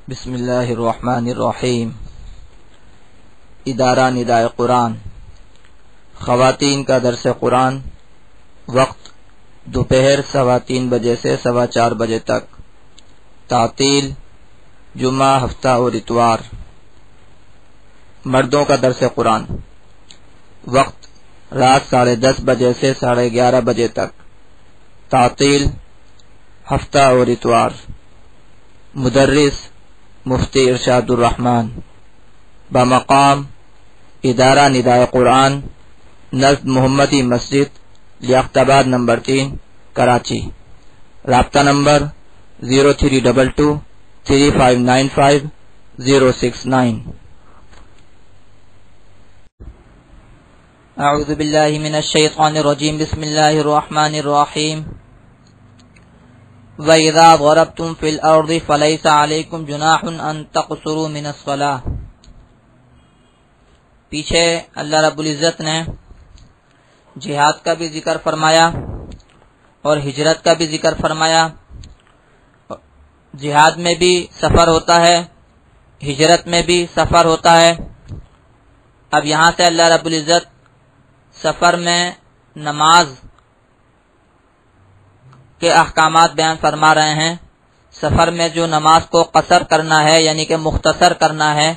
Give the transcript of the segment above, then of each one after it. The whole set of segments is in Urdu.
بسم اللہ الرحمن الرحیم۔ ادارہ ندائے قرآن، خواتین کا درس قرآن، وقت دوپہر 3:15 بجے سے 4:15 بجے تک، تعطیل جمعہ، ہفتہ اور اتوار۔ مردوں کا درس قرآن، وقت رات 10:30 بجے سے 11:30 بجے تک، تعطیل ہفتہ اور اتوار۔ مدرس مفتی ارشاد الرحمن، بمقام ادارہ ندائے قرآن، نزد محمدی مسجد، لیاقت آباد نمبر 3، کراچی۔ رابطہ نمبر 03223595-069۔ اعوذ باللہ من الشیطان الرجیم، بسم اللہ الرحمن الرحیم۔ وَإِذَا ضَرَبْتُمْ فِي الْأَرْضِ فَلَيْسَ عَلَيْكُمْ جُنَاحٌ أَن تَقْصُرُوا مِنَ الصَّلَاةِ۔ پیچھے اللہ رب العزت نے جہاد کا بھی ذکر فرمایا اور ہجرت کا بھی ذکر فرمایا۔ جہاد میں بھی سفر ہوتا ہے، ہجرت میں بھی سفر ہوتا ہے۔ اب یہاں سے اللہ رب العزت سفر میں نماز کے احکامات بیان فرما رہے ہیں۔ سفر میں جو نماز کو قصر کرنا ہے، یعنی کہ مختصر کرنا ہے،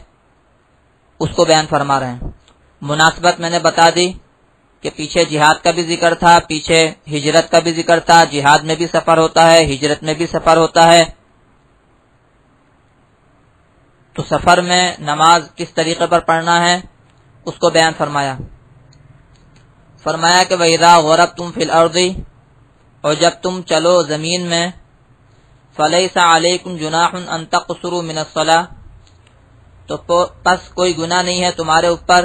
اس کو بیان فرما رہے ہیں۔ مناسبت میں نے بتا دی کہ پیچھے جہاد کا بھی ذکر تھا، پیچھے ہجرت کا بھی ذکر تھا۔ جہاد میں بھی سفر ہوتا ہے، ہجرت میں بھی سفر ہوتا ہے۔ تو سفر میں نماز کس طریقے پر پڑھنا ہے اس کو بیان فرمایا کہ وَإِذَا غَرَبْتُمْ فِي الْأَرْضِ، اور جب تم چلو زمین میں، فَلَيْسَ عَلَيْكُمْ جُنَاحٌ أَن تَقْصُرُوا مِنَ الصَّلَاةِ، تو پس کوئی گناہ نہیں ہے تمہارے اوپر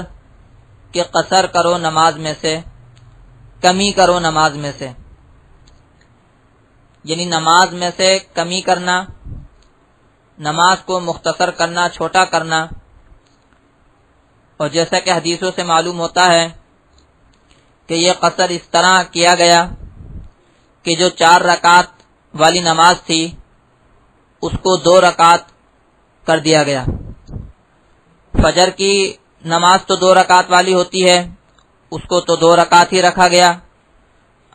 کہ قصر کرو نماز میں سے، کمی کرو نماز میں سے، یعنی نماز میں سے کمی کرنا، نماز کو مختصر کرنا، چھوٹا کرنا۔ اور جیسا کہ حدیثوں سے معلوم ہوتا ہے کہ یہ قصر اس طرح کیا گیا کہ جو 4 رکعت والی نماز تھی اس کو 2 رکعت کر دیا گیا۔ فجر کی نماز تو 2 رکعت والی ہوتی ہے، اس کو تو 2 رکعت ہی رکھا گیا۔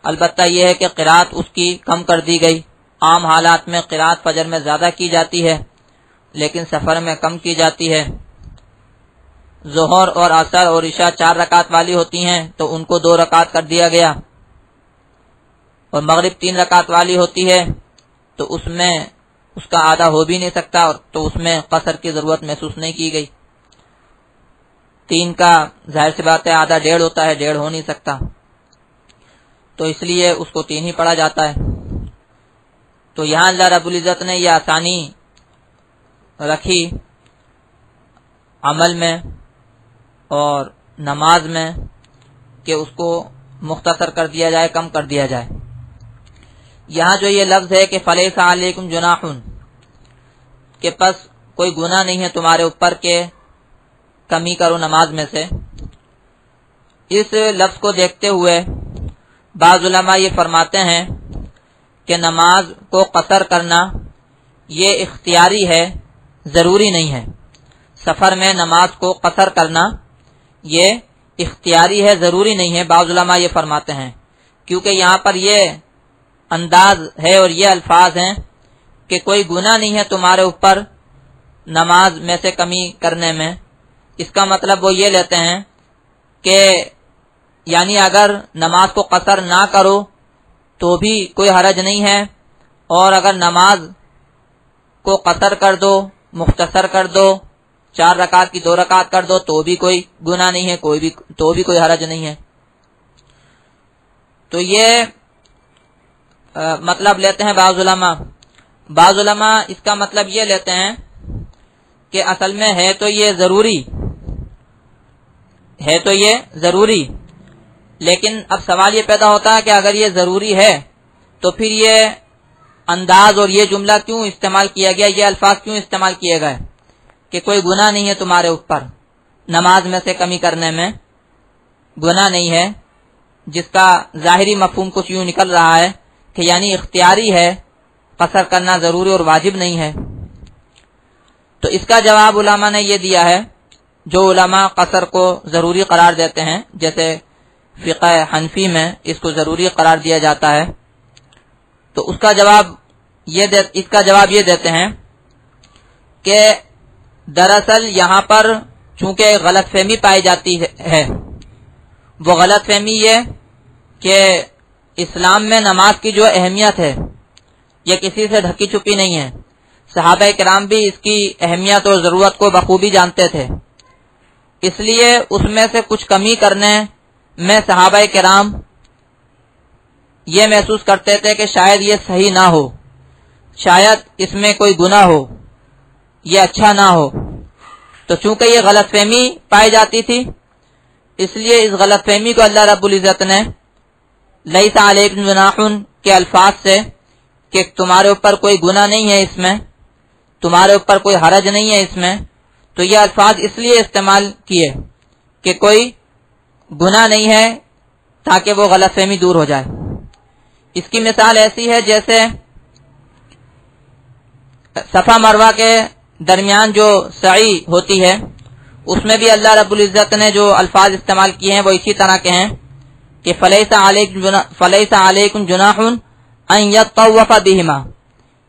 البتہ یہ ہے کہ قرات اس کی کم کر دی گئی۔ عام حالات میں قرات فجر میں زیادہ کی جاتی ہے، لیکن سفر میں کم کی جاتی ہے۔ ظہر اور عصر اور عشاء 4 رکعت والی ہوتی ہیں تو ان کو 2 رکعت کر دیا گیا، اور مغرب 3 رکعت والی ہوتی ہے تو اس میں اس کا آدھا ہو بھی نہیں سکتا، تو اس میں قصر کی ضرورت محسوس نہیں کی گئی۔ 3 کا ظاہر سی بات ہے آدھا 1.5 ہوتا ہے، 1.5 ہو نہیں سکتا، تو اس لیے اس کو 3 ہی پڑھا جاتا ہے۔ تو یہاں اللہ رب العزت نے یہ آسانی رکھی عمل میں اور نماز میں کہ اس کو مختصر کر دیا جائے، کم کر دیا جائے۔ یہاں جو یہ لفظ ہے کہ فَلَيْسَ عَلَيْكُمْ جُنَاحٌ، کہ پس کوئی گناہ نہیں ہے تمہارے اوپر کہ کمی کرو نماز میں سے، اس لفظ کو دیکھتے ہوئے بعض علماء یہ فرماتے ہیں کہ نماز کو قصر کرنا یہ اختیاری ہے، ضروری نہیں ہے۔ سفر میں نماز کو قصر کرنا یہ اختیاری ہے، ضروری نہیں ہے، بعض علماء یہ فرماتے ہیں، کیونکہ یہاں پر یہ انداز ہے اور یہ الفاظ ہیں کہ کوئی گناہ نہیں ہے تمہارے اوپر نماز میں سے کمی کرنے میں۔ اس کا مطلب وہ یہ لیتے ہیں کہ یعنی اگر نماز کو قصر نہ کرو تو بھی کوئی حرج نہیں ہے، اور اگر نماز کو قصر کر دو، مختصر کر دو، 4 رکعت کی 2 رکعت کر دو تو بھی کوئی گناہ نہیں ہے، تو بھی کوئی حرج نہیں ہے۔ تو یہ مطلب لیتے ہیں بعض علماء۔ بعض علماء اس کا مطلب یہ لیتے ہیں کہ اصل میں ہے تو یہ ضروری، لیکن اب سوال یہ پیدا ہوتا ہے کہ اگر یہ ضروری ہے تو پھر یہ انداز اور یہ جملہ کیوں استعمال کیا گیا، یہ الفاظ کیوں استعمال کیے گئے کہ کوئی گناہ نہیں ہے تمہارے اوپر نماز میں سے کمی کرنے میں، گناہ نہیں ہے، جس کا ظاہری مفہوم کچھ یوں نکل رہا ہے کہ یعنی اختیاری ہے، قصر کرنا ضروری اور واجب نہیں ہے۔ تو اس کا جواب علماء نے یہ دیا ہے، جو علماء قصر کو ضروری قرار دیتے ہیں، جیسے فقہ حنفی میں اس کو ضروری قرار دیا جاتا ہے، تو اس کا جواب یہ دیتے ہیں کہ دراصل یہاں پر چونکہ غلط فہمی پائی جاتی ہے، وہ غلط فہمی یہ کہ اسلام میں نماز کی جو اہمیت ہے یہ کسی سے ڈھکی چھپی نہیں ہے، صحابہ کرام بھی اس کی اہمیت اور ضرورت کو بخوبی جانتے تھے، اس لیے اس میں سے کچھ کمی کرنے میں صحابہ کرام یہ محسوس کرتے تھے کہ شاید یہ صحیح نہ ہو، شاید اس میں کوئی گناہ ہو، یہ اچھا نہ ہو۔ تو چونکہ یہ غلط فہمی پائی جاتی تھی، اس لیے اس غلط فہمی کو اللہ رب العزت نے لیس علیکم جناح کے الفاظ سے کہ تمہارے اوپر کوئی گناہ نہیں ہے، اس میں تمہارے اوپر کوئی حرج نہیں ہے، اس میں تو یہ الفاظ اس لیے استعمال کیے کہ کوئی گناہ نہیں ہے تاکہ وہ غلط فہمی دور ہو جائے۔ اس کی مثال ایسی ہے جیسے صفا مروہ کے درمیان جو سعی ہوتی ہے، اس میں بھی اللہ رب العزت نے جو الفاظ استعمال کیے ہیں وہ اسی طرح کے ہیں کہ فلیس علیکم جناح ان یطوف بہما،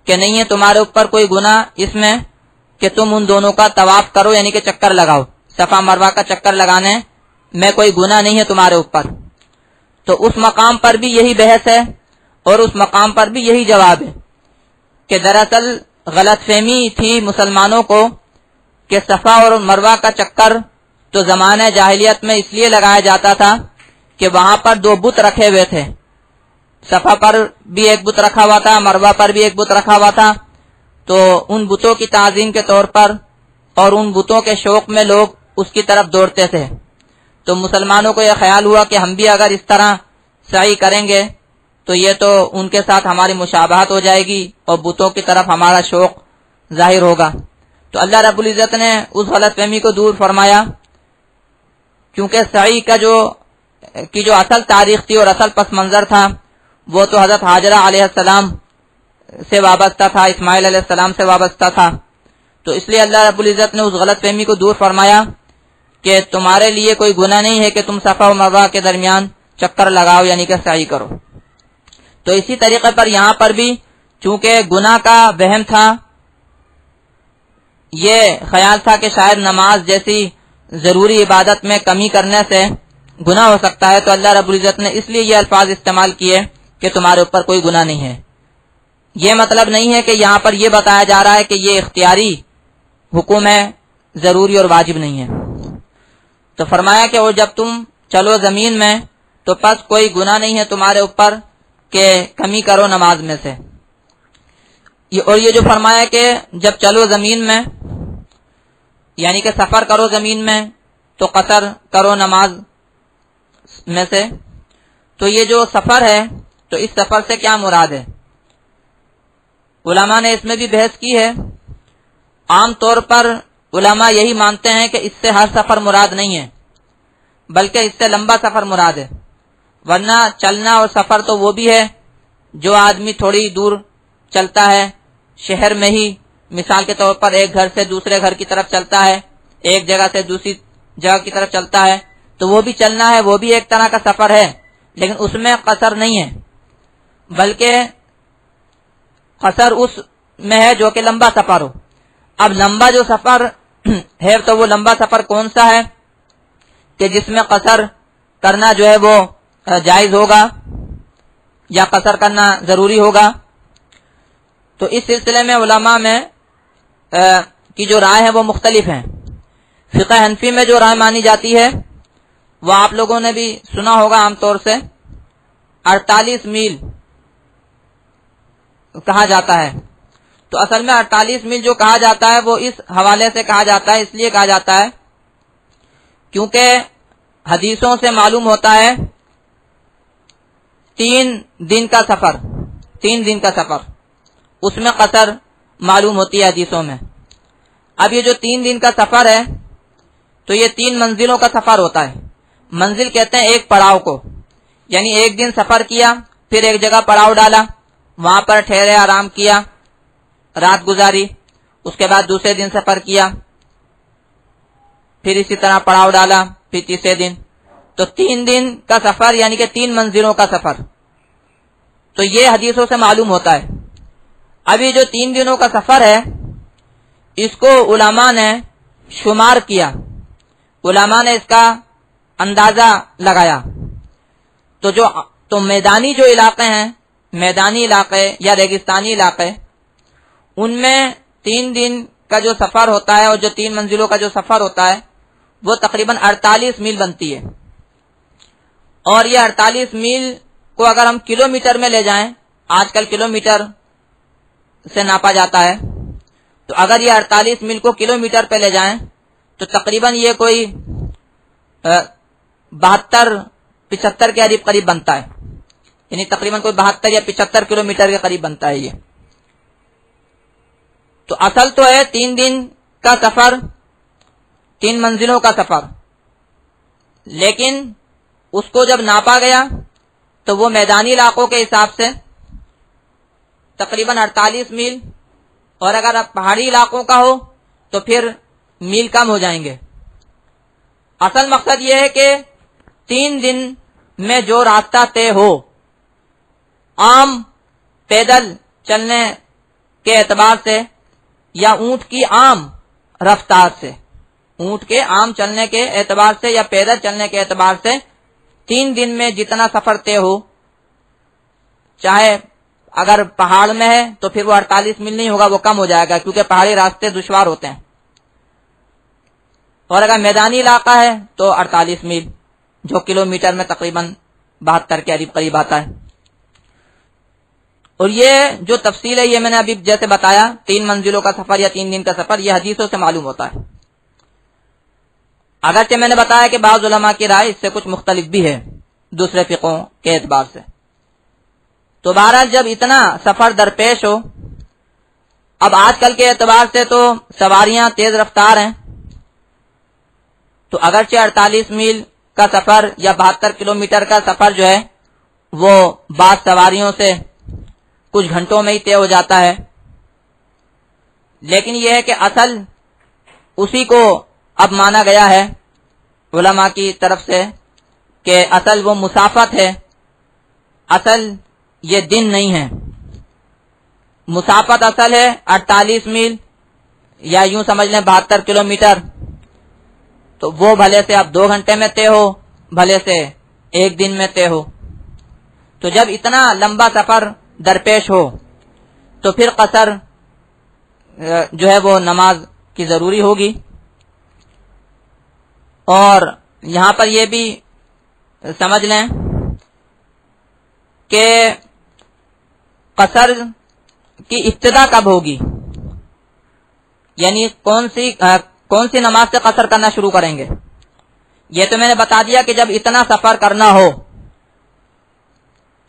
کہ نہیں ہے تمہارے اوپر کوئی گناہ اس میں کہ تم ان دونوں کا طواف کرو، یعنی کہ چکر لگاؤ، صفا مروہ کا چکر لگانے میں کوئی گناہ نہیں ہے تمہارے اوپر۔ تو اس مقام پر بھی یہی بحث ہے اور اس مقام پر بھی یہی جواب ہے کہ دراصل غلط فہمی تھی مسلمانوں کو کہ صفا اور مروہ کا چکر تو زمانہ جاہلیت میں اس لیے لگایا جاتا تھا کہ وہاں پر دو بت رکھے ہوئے تھے، صفا پر بھی ایک بت رکھا ہوا تھا، مروہ پر بھی ایک بت رکھا ہوا تھا، تو ان بتوں کی تعظیم کے طور پر اور ان بتوں کے شوق میں لوگ اس کی طرف دوڑتے تھے۔ تو مسلمانوں کو یہ خیال ہوا کہ ہم بھی اگر اس طرح سعی کریں گے تو یہ تو ان کے ساتھ ہماری مشابہت ہو جائے گی اور بتوں کی طرف ہمارا شوق ظاہر ہوگا۔ تو اللہ رب العزت نے اس غلط فہمی کو دور فرمایا، کیونکہ سعی کا جو اصل تاریخ تھی اور اصل پس منظر تھا وہ تو حضرت ہاجرہ علیہ السلام سے وابستہ تھا، اسماعیل علیہ السلام سے وابستہ تھا۔ تو اس لیے اللہ رب العزت نے اس غلط فہمی کو دور فرمایا کہ تمہارے لیے کوئی گناہ نہیں ہے کہ تم صفا و مروہ کے درمیان چکر لگاؤ، یعنی کہ سعی کرو۔ تو اسی طریقے پر یہاں پر بھی چونکہ گناہ کا وہم تھا، یہ خیال تھا کہ شاید نماز جیسی ضروری عبادت میں کمی کرنے سے گناہ ہو سکتا ہے، تو اللہ رب العزت نے اس لیے یہ الفاظ استعمال کیے کہ تمہارے اوپر کوئی گناہ نہیں ہے۔ یہ مطلب نہیں ہے کہ یہاں پر یہ بتایا جا رہا ہے کہ یہ اختیاری حکم ہے، ضروری اور واجب نہیں ہے۔ تو فرمایا کہ اور جب تم چلو زمین میں تو پس کوئی گناہ نہیں ہے تمہارے اوپر کہ کمی کرو نماز میں سے۔ اور یہ جو فرمایا کہ جب چلو زمین میں یعنی کہ سفر کرو زمین میں تو قصر کرو نماز میں سے، تو یہ جو سفر ہے تو اس سفر سے کیا مراد ہے؟ علماء نے اس میں بھی بحث کی ہے۔ عام طور پر علماء یہی مانتے ہیں کہ اس سے ہر سفر مراد نہیں ہے، بلکہ اس سے لمبا سفر مراد ہے، ورنہ چلنا اور سفر تو وہ بھی ہے جو آدمی تھوڑی دور چلتا ہے، شہر میں ہی مثال کے طور پر ایک گھر سے دوسرے گھر کی طرف چلتا ہے، ایک جگہ سے دوسری جگہ کی طرف چلتا ہے، تو وہ بھی چلنا ہے، وہ بھی ایک طرح کا سفر ہے، لیکن اس میں قصر نہیں ہے، بلکہ قصر اس میں ہے جو کہ لمبا سفر ہو۔ اب لمبا جو سفر ہے تو وہ لمبا سفر کون سا ہے کہ جس میں قصر کرنا جو ہے وہ جائز ہوگا یا قصر کرنا ضروری ہوگا؟ تو اس سلسلے میں علماء میں کی جو رائے ہے وہ مختلف ہیں۔ فقہ حنفی میں جو رائے مانی جاتی ہے وہ آپ لوگوں نے بھی سنا ہوگا عام طور سے 48 میل کہا جاتا ہے۔ تو اصل میں 48 میل جو کہا جاتا ہے وہ اس حوالے سے کہا جاتا ہے، اس لیے کہا جاتا ہے کیونکہ حدیثوں سے معلوم ہوتا ہے 3 دن کا سفر اس میں قصر معلوم ہوتی ہے حدیثوں میں۔ اب یہ جو 3 دن کا سفر ہے تو یہ 3 منزلوں کا سفر ہوتا ہے۔ منزل کہتے ہیں ایک پڑاؤ کو، یعنی ایک دن سفر کیا، پھر ایک جگہ پڑاؤ ڈالا، وہاں پر ٹھہرے، آرام کیا، رات گزاری، اس کے بعد دوسرے دن سفر کیا، پھر اسی طرح پڑاؤ ڈالا، پھر تیسرے دن، تو 3 دن کا سفر یعنی کہ 3 منزلوں کا سفر. تو یہ حدیثوں سے معلوم ہوتا ہے. ابھی جو 3 دنوں کا سفر ہے اس کو علماء نے شمار کیا، علماء نے اس کا اندازہ لگایا. تو میدانی جو علاقے ہیں، میدانی علاقے یا ریگستانی علاقے، ان میں 3 دن کا جو سفر ہوتا ہے اور جو 3 منزلوں کا جو سفر ہوتا ہے وہ تقریباً 48 میل بنتی ہے. اور یہ 48 میل کو اگر ہم کلومیٹر میں لے جائیں، آج کل کلومیٹر سے ناپا جاتا ہے، تو اگر یہ 48 میل کو کلومیٹر پہ لے جائیں تو تقریباً یہ کوئی 72-75 کے قریب بنتا ہے، یعنی تقریباً کوئی 72 یا 75 کلومیٹر کے قریب بنتا ہے یہ. تو اصل تو ہے 3 دن کا سفر، 3 منزلوں کا سفر، لیکن اس کو جب ناپا گیا تو وہ میدانی علاقوں کے حساب سے تقریباً 48 میل، اور اگر اب پہاڑی علاقوں کا ہو تو پھر میل کم ہو جائیں گے. اصل مقصد یہ ہے کہ 3 دن میں جو راستہ طے ہو، عام پیدل چلنے کے اعتبار سے یا اونٹ کی عام رفتار سے، اونٹ کے عام چلنے کے اعتبار سے یا پیدل چلنے کے اعتبار سے 3 دن میں جتنا سفر طے ہو، چاہے اگر پہاڑ میں ہے تو پھر وہ 48 میل نہیں ہوگا، وہ کم ہو جائے گا کیونکہ پہاڑی راستے دشوار ہوتے ہیں، اور اگر میدانی علاقہ ہے تو 48 میل، جو کلومیٹر میں تقریباً 72 کے قریب آتا ہے. اور یہ جو تفصیل ہے یہ میں نے ابھی جیسے بتایا، 3 منزلوں کا سفر یا 3 دن کا سفر، یہ حدیثوں سے معلوم ہوتا ہے. اگرچہ میں نے بتایا کہ بعض علماء کی رائے اس سے کچھ مختلف بھی ہے دوسرے فقہوں کے اعتبار سے. تو بہرحال جب اتنا سفر درپیش ہو، اب آج کل کے اعتبار سے تو سواریاں تیز رفتار ہیں، تو اگرچہ 48 میل کا سفر یا 72 کلومیٹر کا سفر جو ہے وہ بعض سواریوں سے کچھ گھنٹوں میں ہی طے ہو جاتا ہے، لیکن یہ ہے کہ اصل اسی کو اب مانا گیا ہے علماء کی طرف سے کہ اصل وہ مسافت ہے، اصل یہ دن نہیں ہے. مسافت اصل ہے 48 میل یا یوں سمجھ لیں 72 کلومیٹر، تو وہ بھلے سے اب 2 گھنٹے میں طے ہو، بھلے سے 1 دن میں طے ہو. تو جب اتنا لمبا سفر درپیش ہو تو پھر قصر جو ہے وہ نماز کی ضروری ہوگی. اور یہاں پر یہ بھی سمجھ لیں کہ قصر کی ابتدا کب ہوگی، یعنی کون سی نماز سے قصر کرنا شروع کریں گے. یہ تو میں نے بتا دیا کہ جب اتنا سفر کرنا ہو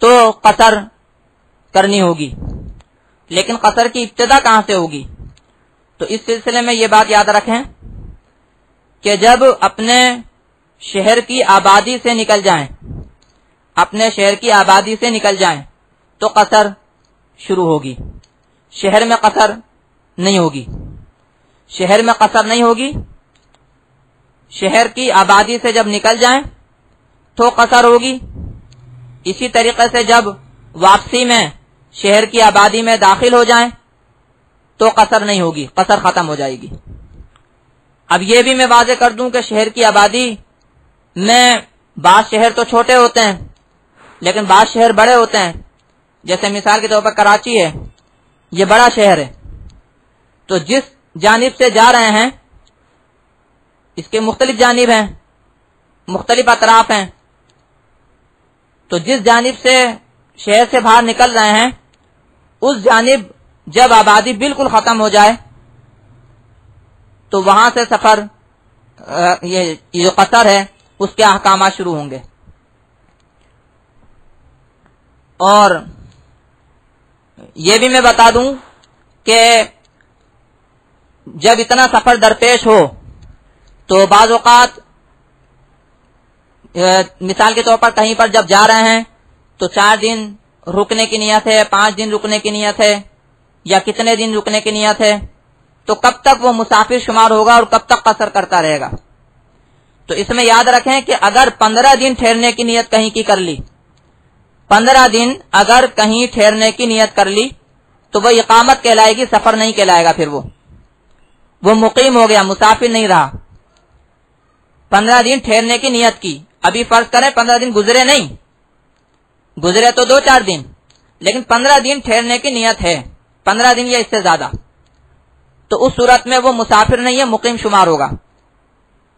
تو قصر کرنی ہوگی، لیکن قصر کی ابتدا کہاں سے ہوگی. تو اس سلسلے میں یہ بات یاد رکھیں کہ جب اپنے شہر کی آبادی سے نکل جائیں، اپنے شہر کی آبادی سے نکل جائیں تو قصر شروع ہوگی. شہر میں قصر نہیں ہوگی، شہر میں قصر نہیں ہوگی. شہر کی آبادی سے جب نکل جائیں تو قصر ہوگی. اسی طریقے سے جب واپسی میں شہر کی آبادی میں داخل ہو جائیں تو قصر نہیں ہوگی، قصر ختم ہو جائے گی. اب یہ بھی میں واضح کر دوں کہ شہر کی آبادی میں بعض شہر تو چھوٹے ہوتے ہیں لیکن بعض شہر بڑے ہوتے ہیں. جیسے مثال کے طور پر کراچی ہے، یہ بڑا شہر ہے، تو جس جانب سے جا رہے ہیں اس کے مختلف جانب ہیں، مختلف اطراف ہیں. تو جس جانب سے شہر سے باہر نکل رہے ہیں اس جانب جب آبادی بالکل ختم ہو جائے تو وہاں سے سفر یہ جو قصر ہے اس کے احکامات شروع ہوں گے. اور یہ بھی میں بتا دوں کہ جب اتنا سفر درپیش ہو تو بعض اوقات مثال کے طور پر کہیں پر جب جا رہے ہیں تو 4 دن رکنے کی نیت ہے، 5 دن رکنے کی نیت ہے، یا کتنے دن رکنے کی نیت ہے، تو کب تک وہ مسافر شمار ہوگا اور کب تک قصر کرتا رہے گا؟ تو اس میں یاد رکھیں کہ اگر 15 دن ٹھہرنے کی نیت کہیں کی کر لی، 15 دن اگر کہیں ٹھہرنے کی نیت کر لی تو وہ اقامت کہلائے گی، سفر نہیں کہلائے گا. پھر وہ مقیم ہو گیا، مسافر نہیں رہا. 15 دن ٹھہرنے کی نیت کی، ابھی فرض کریں 15 دن گزرے نہیں، گزرے تو 2-4 دن، لیکن 15 دن ٹھہرنے کی نیت ہے، 15 دن یا اس سے زیادہ، تو اس صورت میں وہ مسافر نہیں ہے، مقیم شمار ہوگا.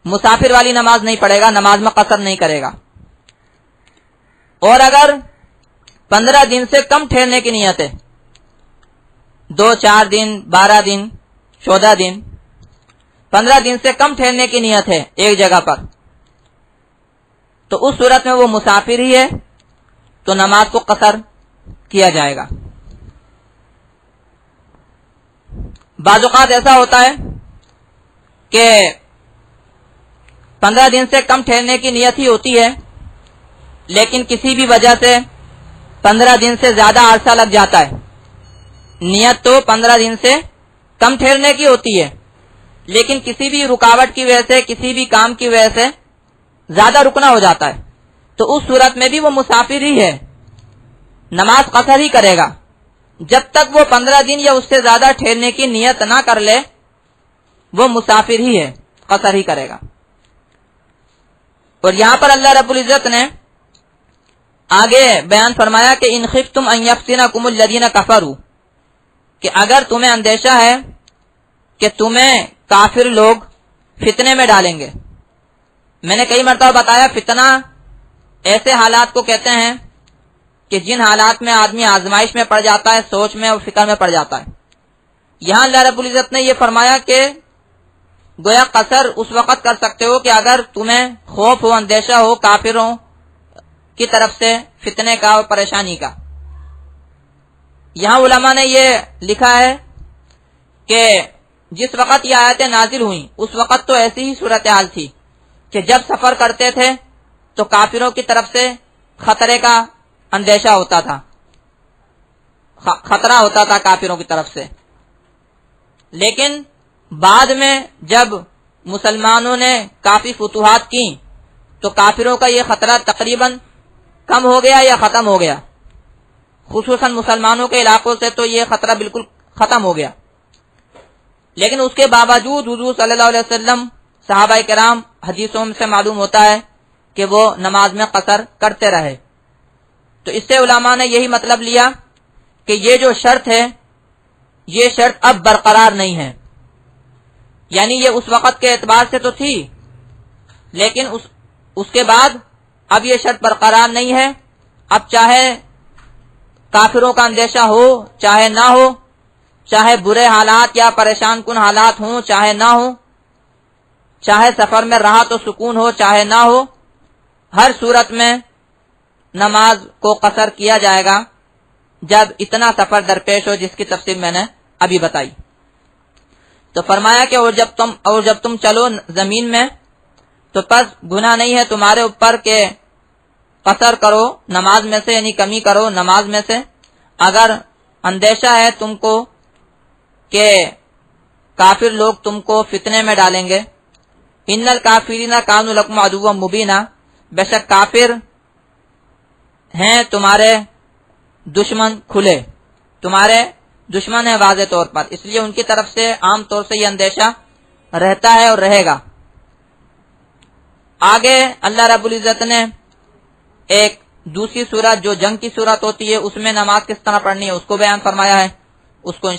مسافر والی نماز نہیں پڑھے گا، نماز میں قصر نہیں کرے گا. اور اگر 15 دن سے کم ٹھہرنے کی نیت ہے، 2-4 دن، 12 دن، 14 دن، 15 دن سے کم ٹھہرنے کی نیت ہے ایک جگہ پر، تو اس صورت میں وہ مسافر ہی ہے، تو نماز کو قصر کیا جائے گا. بعض اوقات ایسا ہوتا ہے کہ 15 دن سے کم ٹھہرنے کی نیت ہی ہوتی ہے، لیکن کسی بھی وجہ سے 15 دن سے زیادہ عرصہ لگ جاتا ہے. نیت تو 15 دن سے کم ٹھہرنے کی ہوتی ہے، لیکن کسی بھی رکاوٹ کی وجہ سے، کسی بھی کام کی وجہ سے زیادہ رکنا ہو جاتا ہے، تو اس صورت میں بھی وہ مسافر ہی ہے، نماز قصر ہی کرے گا. جب تک وہ 15 دن یا اس سے زیادہ ٹھہرنے کی نیت نہ کر لے وہ مسافر ہی ہے، قصر ہی کرے گا. اور یہاں پر اللہ رب العزت نے آگے بیان فرمایا کہ ان خفتم ان یفتنکم الذین کفروا، کہ اگر تمہیں اندیشہ ہے کہ تمہیں کافر لوگ فتنے میں ڈالیں گے. میں نے کئی مرتبہ بتایا فتنہ ایسے حالات کو کہتے ہیں کہ جن حالات میں آدمی آزمائش میں پڑ جاتا ہے، سوچ میں اور فکر میں پڑ جاتا ہے. یہاں اللہ رب العزت نے یہ فرمایا کہ گویا قصر اس وقت کر سکتے ہو کہ اگر تمہیں خوف ہو، اندیشہ ہو کافروں کی طرف سے فتنے کا اور پریشانی کا. یہاں علماء نے یہ لکھا ہے کہ جس وقت یہ آیتیں نازل ہوئیں اس وقت تو ایسی ہی صورتحال تھی کہ جب سفر کرتے تھے تو کافروں کی طرف سے خطرے کا اندیشہ ہوتا تھا، خطرہ ہوتا تھا کافروں کی طرف سے. لیکن بعد میں جب مسلمانوں نے کافی فتوحات کی تو کافروں کا یہ خطرہ تقریباً کم ہو گیا یا ختم ہو گیا. خصوصاً مسلمانوں کے علاقوں سے تو یہ خطرہ بالکل ختم ہو گیا. لیکن اس کے باوجود حضور صلی اللہ علیہ وسلم، صحابہ کرام، حدیثوں سے معلوم ہوتا ہے کہ وہ نماز میں قصر کرتے رہے. تو اس سے علماء نے یہی مطلب لیا کہ یہ جو شرط ہے یہ شرط اب برقرار نہیں ہے. یعنی یہ اس وقت کے اعتبار سے تو تھی، لیکن اس کے بعد اب یہ شرط برقرار نہیں ہے. اب چاہے کافروں کا اندیشہ ہو چاہے نہ ہو، چاہے برے حالات یا پریشان کن حالات ہوں چاہے نہ ہوں، چاہے سفر میں راحت و سکون ہو چاہے نہ ہو، ہر صورت میں نماز کو قصر کیا جائے گا جب اتنا سفر درپیش ہو جس کی تفصیل میں نے ابھی بتائی. تو فرمایا کہ اور جب تم چلو زمین میں تو پس گناہ نہیں ہے تمہارے اوپر کہ قصر کرو نماز میں سے، یعنی کمی کرو نماز میں سے، اگر اندیشہ ہے تم کو کہ کافر لوگ تم کو فتنے میں ڈالیں گے. ان الکافرین کانوا لکم عدوا مبینا، بے شک کافر ہیں تمہارے دشمن کھلے، تمہارے دشمن ہے واضح طور پر، اس لیے ان کی طرف سے عام طور سے یہ اندیشہ رہتا ہے اور رہے گا. آگے اللہ رب العزت نے ایک دوسری صورت جو جنگ کی صورت ہوتی ہے اس میں نماز کس طرح پڑھنی ہے اس کو بیان فرمایا ہے. اس کو